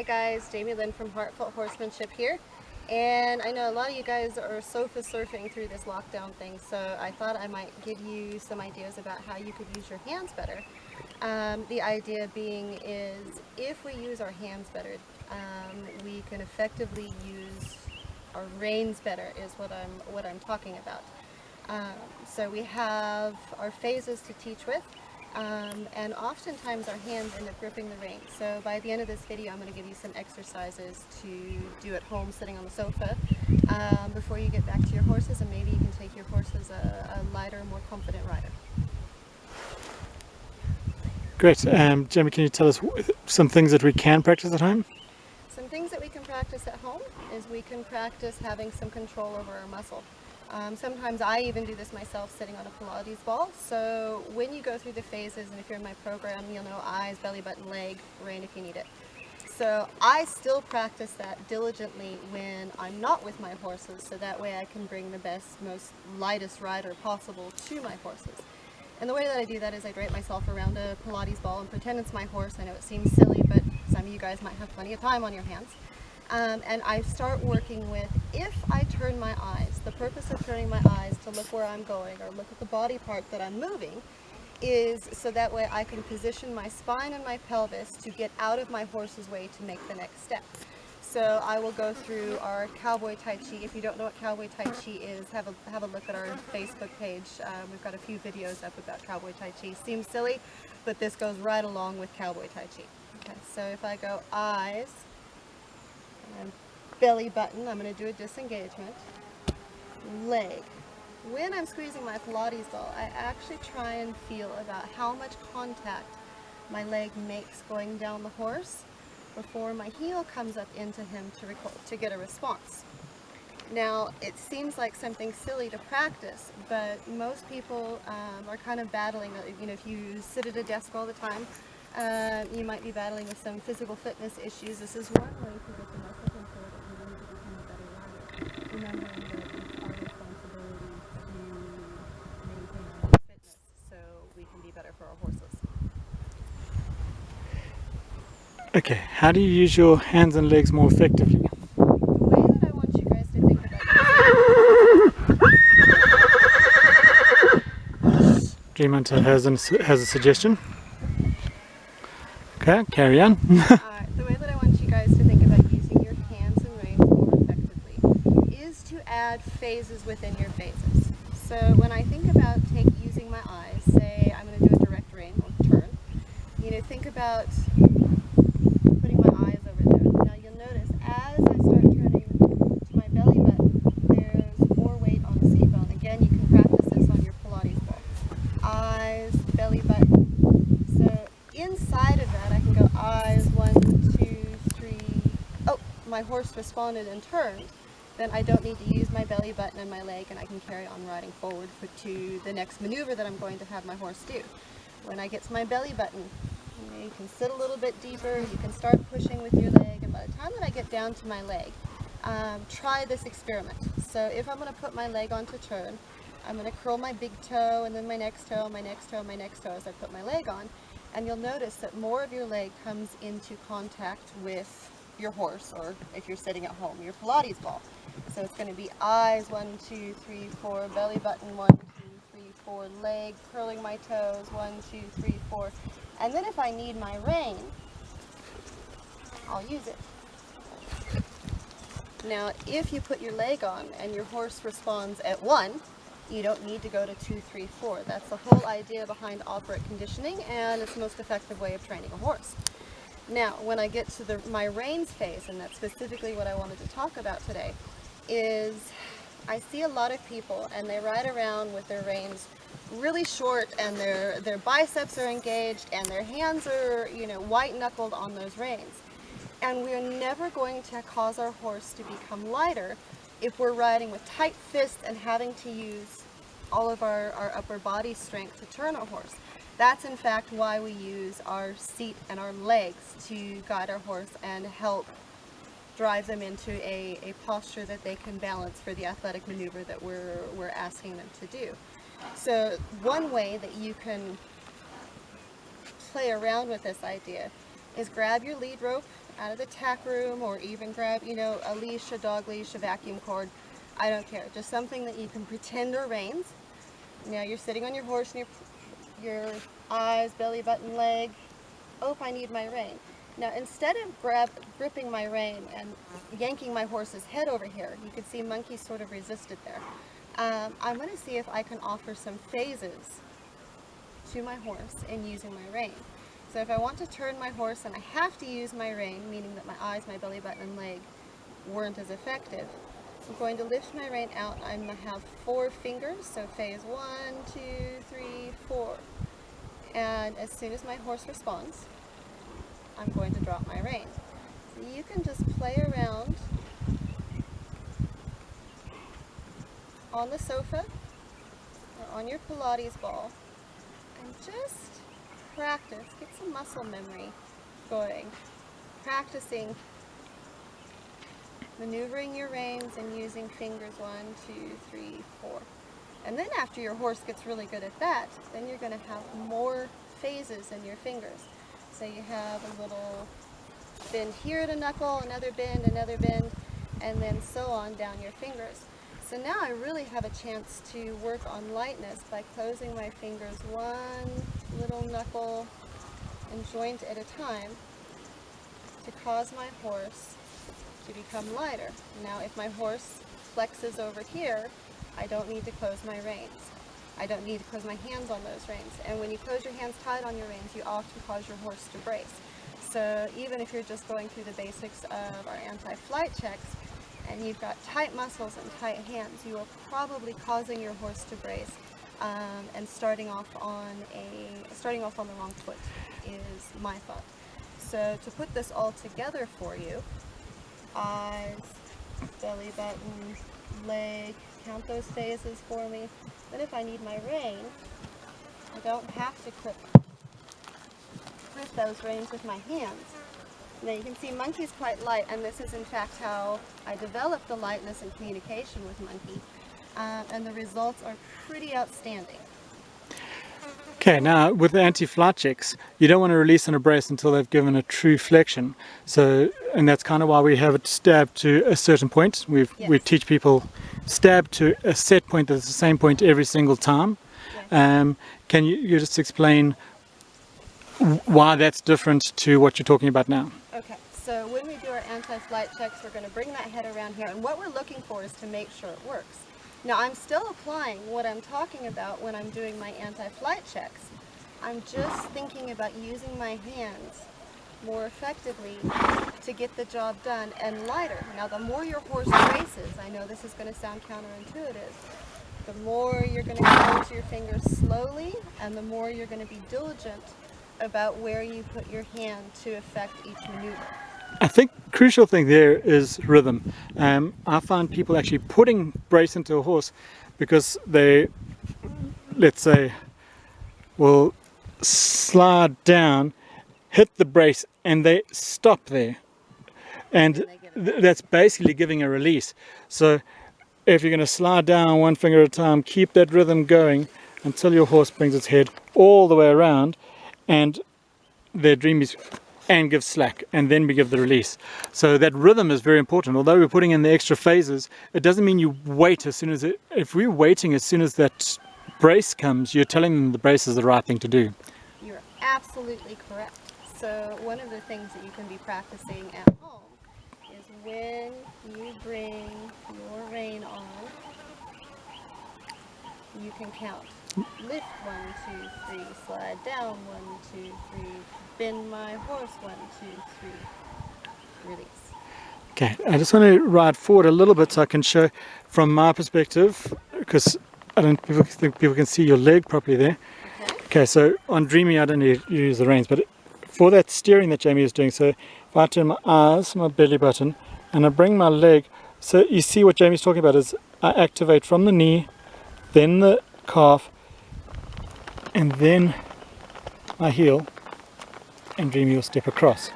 Hi guys, Jamie Lynn from Heartfelt Horsemanship here. And I know a lot of you guys are sofa surfing through this lockdown thing, so I thought I might give you some ideas about how you could use your hands better. The idea being is if we use our hands better, we can effectively use our reins better is what I'm talking about. So we have our phases to teach with. And oftentimes our hands end up gripping the reins. So by the end of this video, I'm going to give you some exercises to do at home sitting on the sofa before you get back to your horses, and maybe you can take your horse as a lighter, more confident rider. Great. Jamie, can you tell us some things that we can practice at home? Some things that we can practice at home is we can practice having some control over our muscle. Sometimes I even do this myself sitting on a Pilates ball. So when you go through the phases, and if you're in my program, you'll know eyes, belly button, leg, rein if you need it. So I still practice that diligently when I'm not with my horses, so that way I can bring the best, most lightest rider possible to my horses. And the way that I do that is I drape myself around a Pilates ball and pretend it's my horse. I know it seems silly, but some of you guys might have plenty of time on your hands. And I start working with, if I turn my eyes, the purpose of turning my eyes to look where I'm going or look at the body part that I'm moving is so that way I can position my spine and my pelvis to get out of my horse's way to make the next step. So I will go through our Cowboy Tai Chi. If you don't know what Cowboy Tai Chi is, have a look at our Facebook page. We've got a few videos up about Cowboy Tai Chi. Seems silly, but this goes right along with Cowboy Tai Chi. Okay, so if I go eyes, and belly button, I'm going to do a disengagement. Leg. When I'm squeezing my Pilates ball, I actually try and feel about how much contact my leg makes going down the horse before my heel comes up into him to get a response. Now, it seems like something silly to practice, but most people are kind of battling, you know, if you sit at a desk all the time, you might be battling with some physical fitness issues. This is one way to get the muscle control that you need to become a better rider. Remembering that it's our responsibility to maintain our fitness so we can be better for our horses. Okay, how do you use your hands and legs more effectively? The way that I want you guys to think about this. Dreamer has a suggestion. Okay, carry on. The way that I want you guys to think about using your hands and reins more effectively is to add phases within your phases. So when I think about using my eyes, say I'm going to do a direct rein or turn, you know, think about putting my eyes over there. Now you'll notice as I start turning to my belly button, there's more weight on the seat bone. Again, you can practice this on your Pilates ball. Eyes, belly button. So inside of that, I can go eyes, 1, 2, 3. Oh, my horse responded and turned. Then I don't need to use my belly button and my leg, and I can carry on riding forward to the next maneuver that I'm going to have my horse do. When I get to my belly button, you can sit a little bit deeper, you can start pushing with your leg, and by the time that I get down to my leg, try this experiment. So if I'm going to put my leg onto turn, I'm going to curl my big toe and then my next toe, my next toe, my next toe as I put my leg on, and you'll notice that more of your leg comes into contact with your horse, or if you're sitting at home, your Pilates ball. So it's going to be eyes, 1, 2, 3, 4, belly button, 1, 2, 3, 4, leg, curling my toes, 1, 2, 3, 4. And then if I need my rein, I'll use it. Now, if you put your leg on and your horse responds at 1, you don't need to go to 2, 3, 4. That's the whole idea behind operant conditioning, and it's the most effective way of training a horse. Now, when I get to my reins phase, and that's specifically what I wanted to talk about today, is I see a lot of people and they ride around with their reins really short, and their biceps are engaged and their hands are, you know, white knuckled on those reins. And we're never going to cause our horse to become lighter if we're riding with tight fists and having to use all of our upper body strength to turn a horse. That's in fact why we use our seat and our legs to guide our horse and help drive them into a posture that they can balance for the athletic maneuver that we're asking them to do. So one way that you can play around with this idea is grab your lead rope out of the tack room, or even grab, you know, a leash, a dog leash, a vacuum cord. I don't care. Just something that you can pretend are reins. Now you're sitting on your horse and your eyes, belly button, leg. Oh, I need my rein. Now instead of gripping my rein and yanking my horse's head over here, you can see Monkey sort of resisted there. I'm going to see if I can offer some phases to my horse in using my rein. So if I want to turn my horse and I have to use my rein, meaning that my eyes, my belly button, and leg weren't as effective, I'm going to lift my rein out. I'm going to have 4 fingers, so phase 1, 2, 3, 4. And as soon as my horse responds, I'm going to drop my rein. So you can just play around on the sofa or on your Pilates ball and just practice, get some muscle memory going, practicing maneuvering your reins and using fingers 1, 2, 3, 4. And then after your horse gets really good at that, then you're going to have more phases in your fingers. So you have a little bend here at a knuckle, another bend, and then so on down your fingers. So now I really have a chance to work on lightness by closing my fingers one little knuckle and joint at a time to cause my horse to become lighter. Now if my horse flexes over here, I don't need to close my reins. I don't need to close my hands on those reins. And when you close your hands tight on your reins, you often cause your horse to brace. So even if you're just going through the basics of our anti-flight checks, and you've got tight muscles and tight hands, you are probably causing your horse to brace and starting off on the wrong foot is my thought. So to put this all together for you, eyes, belly button, leg, count those phases for me. Then if I need my rein, I don't have to grip those reins with my hands. Now you can see Monkey's quite light, and this is in fact how I developed the lightness and communication with Monkey, and the results are pretty outstanding. Okay, now with the anti-flight checks, you don't want to release on a brace until they've given a true flexion. So, and that's kind of why we have it stabbed to a certain point. We teach people stab to a set point that's the same point every single time. Yes. Can you just explain why that's different to what you're talking about now? Okay, so when we do our anti-flight checks, we're going to bring that head around here, and what we're looking for is to make sure it works. Now I'm still applying what I'm talking about when I'm doing my anti-flight checks. I'm just thinking about using my hands more effectively to get the job done and lighter. Now the more your horse races, I know this is going to sound counterintuitive, the more you're going to close your fingers slowly and the more you're going to be diligent about where you put your hand to affect each maneuver. I think crucial thing there is rhythm. I find people actually putting brace into a horse because they, let's say, will slide down, hit the brace, and they stop there. And that's basically giving a release. So if you're going to slide down one finger at a time, keep that rhythm going until your horse brings its head all the way around and their dream is and give slack, and then we give the release. So that rhythm is very important. Although we're putting in the extra phases, it doesn't mean you wait as soon as it, if we're waiting as soon as that brace comes, you're telling them the brace is the right thing to do. You're absolutely correct. So one of the things that you can be practicing at home is when you bring your rein on, you can count. Lift 1, 2, 3, slide down 1, 2, 3, bend my horse 1, 2, 3, release. Okay, I just want to ride forward a little bit so I can show from my perspective, because I don't think people can see your leg properly there. Okay, so on Dreamy I don't need to use the reins, but for that steering that Jamie is doing, so if I turn my eyes, my belly button, and I bring my leg, so you see what Jamie's talking about is I activate from the knee, then the calf, and then my heel, and Dreamy will step across.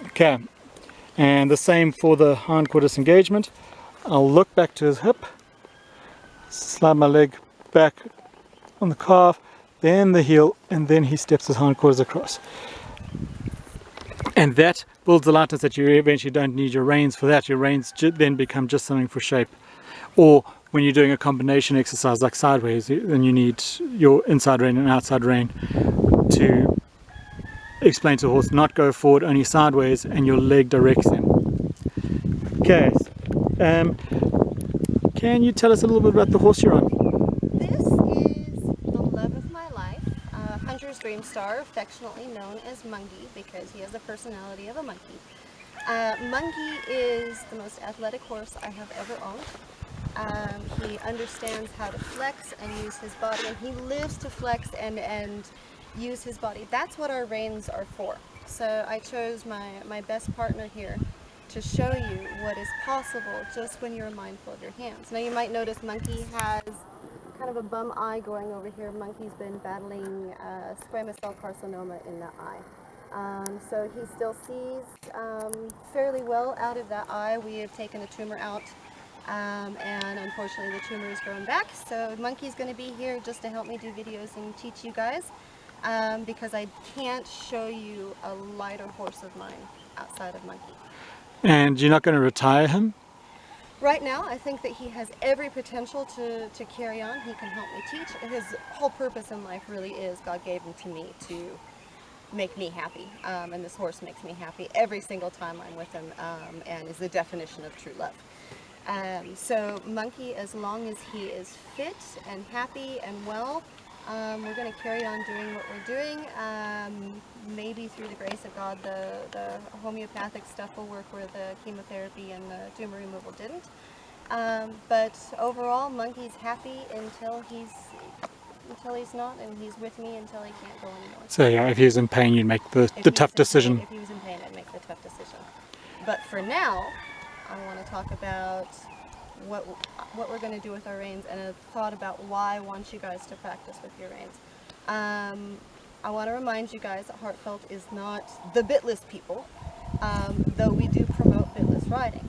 Okay, and the same for the hindquarter disengagement. I'll look back to his hip, slide my leg back on the calf, then the heel, and then he steps his hindquarters across. And that builds a lightness that you eventually don't need your reins for that. Your reins then become just something for shape. Or when you're doing a combination exercise like sideways, then you need your inside rein and outside rein to explain to the horse not go forward, only sideways, and your leg directs him. Okay, can you tell us a little bit about the horse you're on? This is the love of my life, Hunter's Dream Star, affectionately known as Monkey because he has the personality of a monkey. Monkey is the most athletic horse I have ever owned. He understands how to flex and use his body, and he lives to flex and use his body. That's what our reins are for. So I chose my best partner here to show you what is possible just when you're mindful of your hands. Now you might notice Monkey has kind of a bum eye going over here. Monkey's been battling squamous cell carcinoma in the eye. So he still sees fairly well out of that eye. We have taken a tumor out, and unfortunately the tumor is growing back. So Monkey's going to be here just to help me do videos and teach you guys, because I can't show you a lighter horse of mine outside of Monkey. And you're not going to retire him? Right now, I think that he has every potential to carry on. He can help me teach. His whole purpose in life really is God gave him to me to make me happy. And this horse makes me happy every single time I'm with him, and is the definition of true love. So Monkey, as long as he is fit and happy and well, we're going to carry on doing what we're doing. Maybe through the grace of God, the homeopathic stuff will work where the chemotherapy and the tumor removal didn't. But overall, Monkey's happy until he's not, and he's with me until he can't go anymore. So yeah, if he was in pain, you'd make the tough decision. If he was in pain, I'd make the tough decision. But for now, I want to talk about what we're going to do with our reins, and a thought about why I want you guys to practice with your reins. I want to remind you guys that Heartfelt is not the bitless people, though we do promote bitless riding.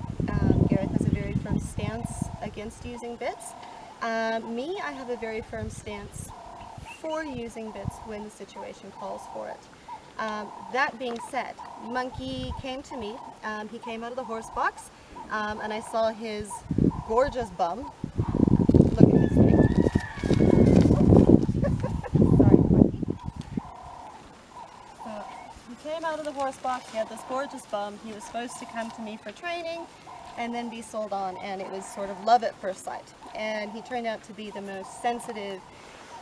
Gareth has a very firm stance against using bits. Me, I have a very firm stance for using bits when the situation calls for it. That being said, Monkey came to me. He came out of the horse box, and I saw his gorgeous bum. Look at this thing. Sorry, Monkey. So he came out of the horse box. He had this gorgeous bum. He was supposed to come to me for training and then be sold on, and it was sort of love at first sight. And he turned out to be the most sensitive,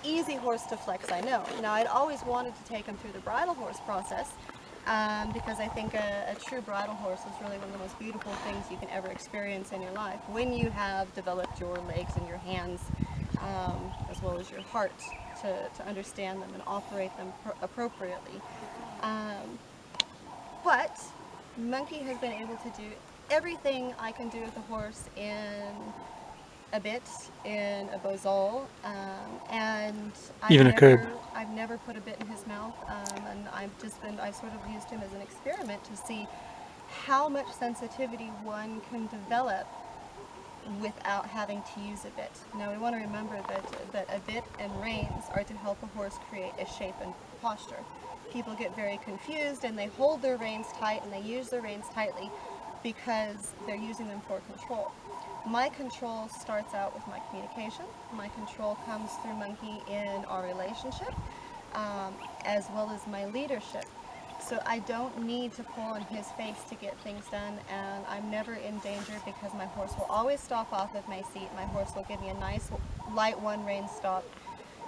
easy horse to flex I know. Now, I'd always wanted to take him through the bridle horse process, because I think a true bridle horse is really one of the most beautiful things you can ever experience in your life when you have developed your legs and your hands, as well as your heart, to understand them and operate them appropriately. But Monkey has been able to do everything I can do with a horse in a bit, in a bozole, and I've never put a bit in his mouth, and I've sort of used him as an experiment to see how much sensitivity one can develop without having to use a bit. Now, we want to remember that a bit and reins are to help a horse create a shape and posture. People get very confused and they hold their reins tight and they use their reins tightly because they're using them for control. My control starts out with my communication. My control comes through Monkey in our relationship, as well as my leadership. So I don't need to pull on his face to get things done, and I'm never in danger because my horse will always stop off of my seat. My horse will give me a nice light one rein stop,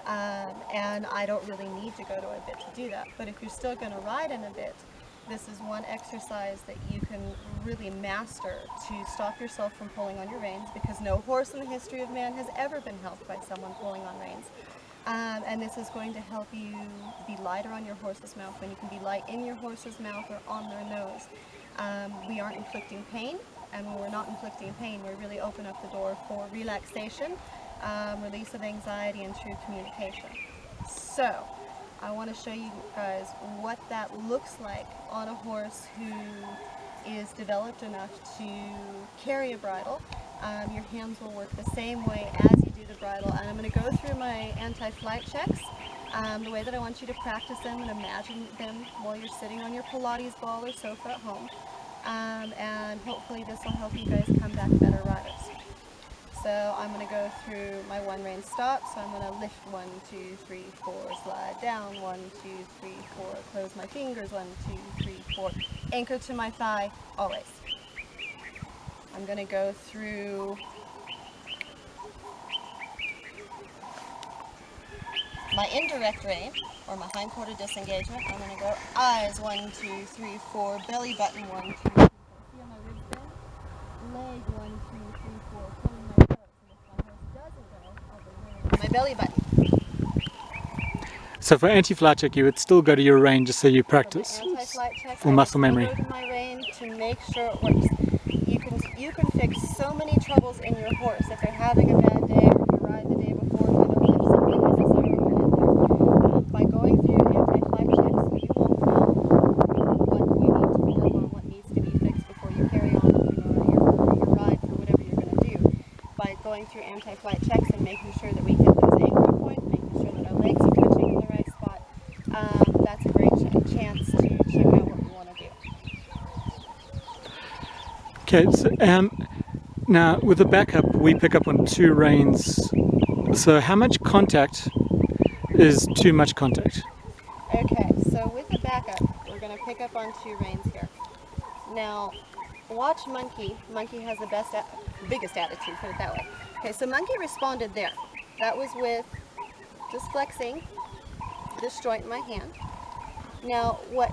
and I don't really need to go to a bit to do that. But if you're still going to ride in a bit, this is one exercise that you can really master to stop yourself from pulling on your reins, because no horse in the history of man has ever been helped by someone pulling on reins. And this is going to help you be lighter on your horse's mouth when you can be light in your horse's mouth or on their nose. We aren't inflicting pain, and when we're not inflicting pain, we really open up the door for relaxation, release of anxiety, and true communication. So, I want to show you guys what that looks like on a horse who is developed enough to carry a bridle. Your hands will work the same way as you do the bridle, and I'm going to go through my anti-flight checks The way that I want you to practice them and imagine them while you're sitting on your Pilates ball or sofa at home. And hopefully this will help you guys come back better riders. So I'm going to go through my one rein stop. So I'm going to lift 1, 2, 3, 4, slide down 1, 2, 3, 4, close my fingers 1, 2, 3, 4, anchor to my thigh always. I'm going to go through my indirect rein, or my hindquarter disengagement. I'm going to go eyes 1, 2, 3, 4, belly button 1, 2, 3, 4. See on my ribs bend? Leg 1, 2, 3, 4, pulling my toes. And if my horse doesn't go, I'll bring my belly button. So for anti-flight check, you would still go to your rein just so you practice Anti-flight check, for muscle memory. I go to my rein to make sure it works. You can fix so many troubles in your horse if they're having a bad day, or if you ride the day before, kind of lift something as a by going through anti-flight checks, you will know what you need to work on, what needs to be fixed before you carry on with your ride for whatever you're going to do. By going through anti-flight checks and making sure that we hit those anchor points, making sure that our legs are touching in the right spot, that's a great chance to check out what we want to do. Okay, so, now with the backup, we pick up on 2 reins. So how much contact is too much contact? Okay, so with the backup, we're going to pick up on 2 reins here. Now, watch Monkey. Monkey has the biggest attitude, put it that way. Okay, so Monkey responded there. That was with just flexing this joint in my hand. Now, what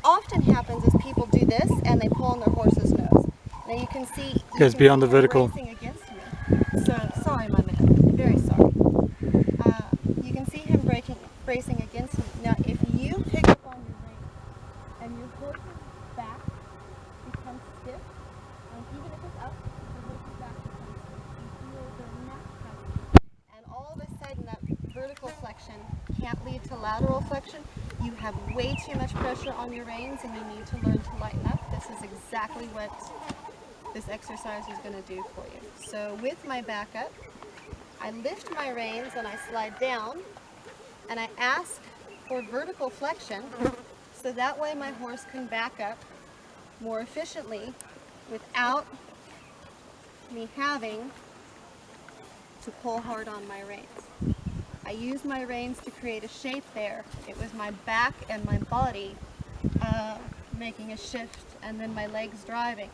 often happens is people do this and they pull on their horse's nose. Now you can see Goes beyond the vertical. Racing against me. So sorry, my man. Very sorry. You can see him bracing against me. Now, if you pick up on your rein and your horse's back becomes stiff, even if it's up, your horse's back becomes stiff. You feel the neck pressure, and all of a sudden that vertical flexion can't lead to lateral flexion. You have way too much pressure on your reins, and you need to learn to lighten up. This is exactly what this exercise is going to do for you. So with my backup, I lift my reins and I slide down, and I ask for vertical flexion, so that way my horse can back up more efficiently without me having to pull hard on my reins. I use my reins to create a shape there. It was my back and my body making a shift, and then my legs driving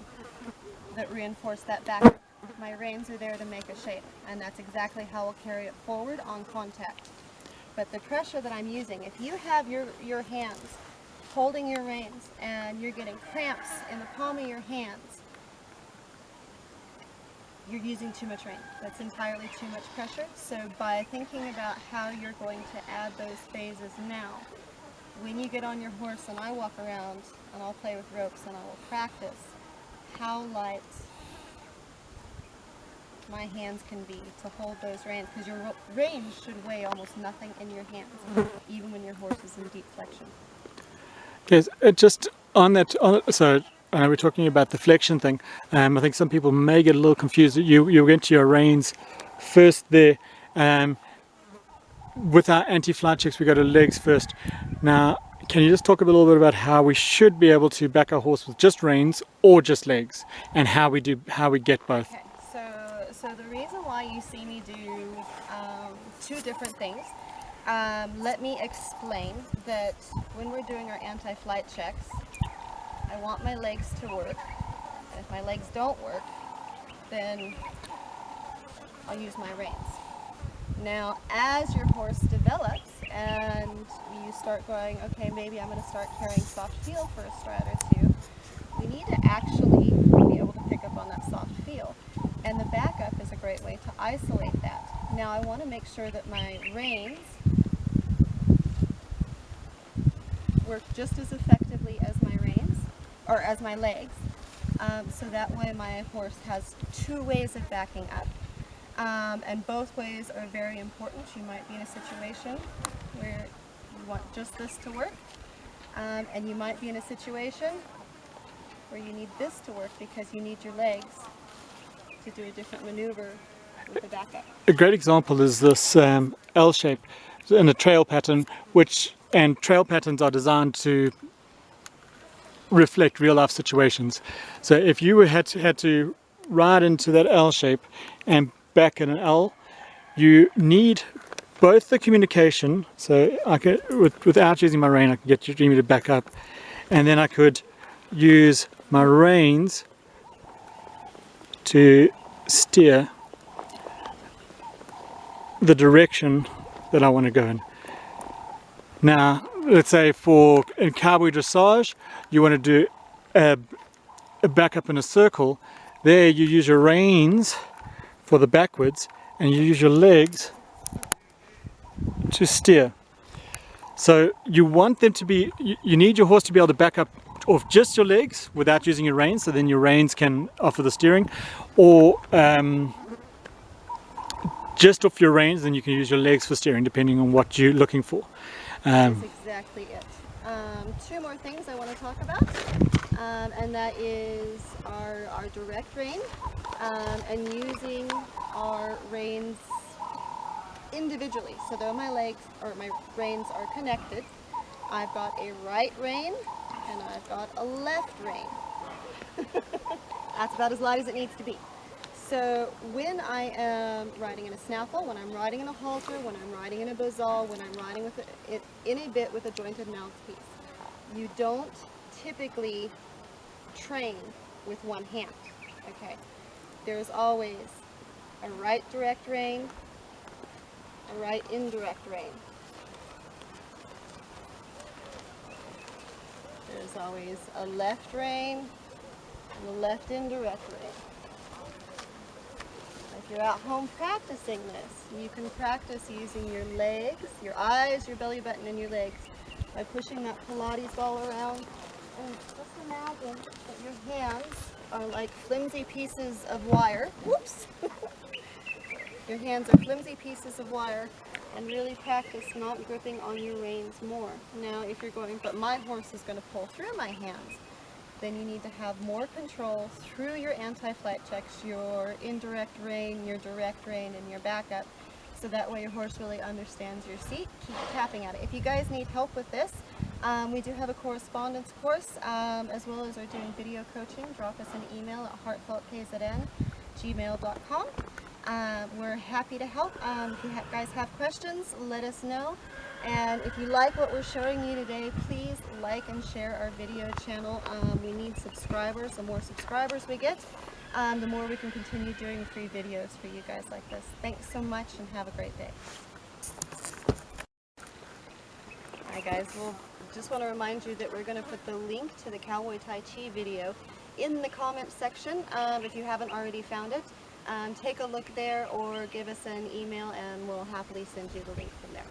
that reinforce that back. My reins are there to make a shape, and that's exactly how I'll carry it forward on contact. But the pressure that I'm using, if you have your hands holding your reins and you're getting cramps in the palm of your hands, you're using too much rein. That's entirely too much pressure. So by thinking about how you're going to add those phases now, when you get on your horse and I walk around and I'll play with ropes and I will practice how light my hands can be to hold those reins, because your reins should weigh almost nothing in your hands, even when your horse is in deep flexion. Okay, so just on that, so we're talking about the flexion thing. I think some people may get a little confused. You went to your reins first there. With our anti-flight checks, we go to legs first. Now, can you just talk a little bit about how we should be able to back our horse with just reins or just legs, and how we get both? Okay, so the reason why you see me do 2 different things, let me explain that when we're doing our anti-flight checks, I want my legs to work, and if my legs don't work, then I'll use my reins. Now, as your horse develops and you start going, okay, maybe I'm going to start carrying soft feel for a stride or 2, we need to actually be able to pick up on that soft feel. And the backup is a great way to isolate that. Now, I want to make sure that my reins work just as effectively as my reins, or as my legs, so that way my horse has 2 ways of backing up. And both ways are very important. You might be in a situation where you want just this to work, and you might be in a situation where you need this to work because you need your legs to do a different maneuver with the backup. A great example is this L shape. in a trail pattern, and trail patterns are designed to reflect real life situations. So if you had to ride into that L shape and back in an L, you need both the communication, so I could, without using my rein, I can get Jimmy to back up, and then I could use my reins to steer the direction that I want to go in. Now, let's say in cowboy dressage, you want to do a back up in a circle. There you use your reins for the backwards, and you use your legs to steer. So you want them to be, you need your horse to be able to back up off just your legs without using your reins, so then your reins can offer the steering, or just off your reins, then you can use your legs for steering depending on what you're looking for. That's exactly it. Two more things I want to talk about, and that is our direct rein, and using our reins individually. So though my legs or my reins are connected, I've got a right rein and I've got a left rein. That's about as light as it needs to be. So when I am riding in a snaffle, when I'm riding in a halter, when I'm riding in a bozal, when I'm riding with in a bit with a jointed mouthpiece, you don't typically train with one hand, okay? There's always a right direct rein, a right indirect rein. There's always a left rein and a left indirect rein. If you're at home practicing this, you can practice using your legs, your eyes, your belly button, and your legs by pushing that Pilates ball around. And just imagine that your hands are like flimsy pieces of wire. Whoops! Your hands are flimsy pieces of wire, and really practice not gripping on your reins more. Now, if you're going, but my horse is going to pull through my hands, then you need to have more control through your anti-flight checks, your indirect rein, your direct rein, and your backup, so that way your horse really understands your seat. Keep tapping at it. If you guys need help with this, we do have a correspondence course, as well as are doing video coaching. Drop us an email at heartfeltkzn@gmail.com. We're happy to help. If you guys have questions, let us know. And if you like what we're showing you today, please like and share our video channel. We need subscribers. The more subscribers we get, the more we can continue doing free videos for you guys like this. Thanks so much and have a great day. Hi guys, we'll just want to remind you that we're going to put the link to the Cowboy Tai Chi video in the comment section if you haven't already found it. Take a look there or give us an email and we'll happily send you the link from there.